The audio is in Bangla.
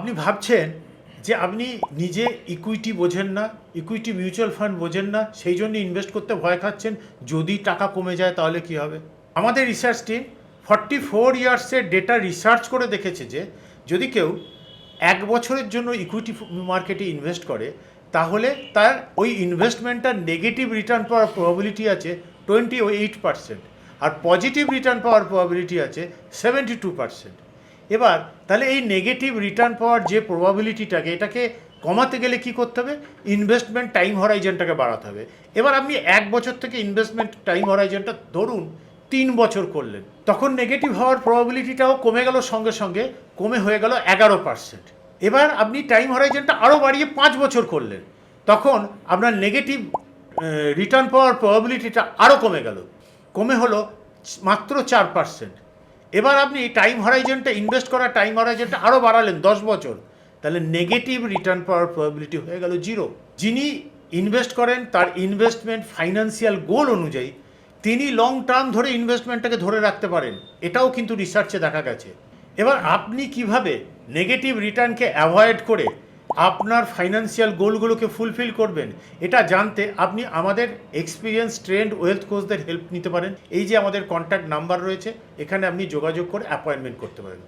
আপনি ভাবছেন যে আপনি নিজে ইকুইটি বোঝেন না, ইকুইটি মিউচুয়াল ফান্ড বোঝেন না, সেই জন্য ইনভেস্ট করতে ভয় খাচ্ছেন, যদি টাকা কমে যায় তাহলে কি হবে। আমাদের রিসার্চ টিম 44 ইয়ার্সের ডেটা রিসার্চ করে দেখেছে যে যদি কেউ 1 বছরের জন্য ইকুইটি মার্কেটে ইনভেস্ট করে তাহলে তার ওই ইনভেস্টমেন্টটার নেগেটিভ রিটার্ন পাওয়ার প্রবাবিলিটি আছে 28%, আর পজিটিভ রিটার্ন পাওয়ার প্রবাবিলিটি আছে 72%। এবার তাহলে এই নেগেটিভ রিটার্ন পাওয়ার যে প্রবাবিলিটিটাকে এটাকে কমাতে গেলে কি করতে হবে, ইনভেস্টমেন্ট টাইম হরাইজনটাকে বাড়াতে হবে। এবার আপনি 1 বছর থেকে ইনভেস্টমেন্ট টাইম হরাইজনটা ধরুন 3 বছর করলেন, তখন নেগেটিভ হওয়ার প্রবাবিলিটিটাও কমে গেল, সঙ্গে সঙ্গে কমে হয়ে গেল 11%। এবার আপনি টাইম হরাইজনটা আরও বাড়িয়ে 5 বছর করলেন, তখন আপনার নেগেটিভ রিটার্ন পাওয়ার প্রবাবিলিটিটা আরও কমে গেল, কমে হলো মাত্র 4%। এবার আপনি টাইম হরাইজনটা ইনভেস্ট করার টাইম হরাইজনটা আরও বাড়ালেন 10 বছর, তাহলে নেগেটিভ রিটার্ন পাওয়ার প্রবাবিলিটি হয়ে গেল 0। যিনি ইনভেস্ট করেন তার ইনভেস্টমেন্ট ফাইন্যান্সিয়াল গোল অনুযায়ী তিনি লং টার্ম ধরে ইনভেস্টমেন্টটাকে ধরে রাখতে পারেন, এটাও কিন্তু রিসার্চে দেখা গেছে। এবার আপনি কিভাবে নেগেটিভ রিটার্নকে অ্যাভয়েড করে আপনার ফাইন্যান্সিয়াল গোলগুলোকে ফুলফিল করবেন, এটা জানতে আপনি আমাদের এক্সপিরিয়েন্স ট্রেন্ড ওয়েলথ কোচদের হেল্প নিতে পারেন। এই যে আমাদের কন্ট্যাক্ট নাম্বার রয়েছে, এখানে আপনি যোগাযোগ করে অ্যাপয়েন্টমেন্ট করতে পারেন।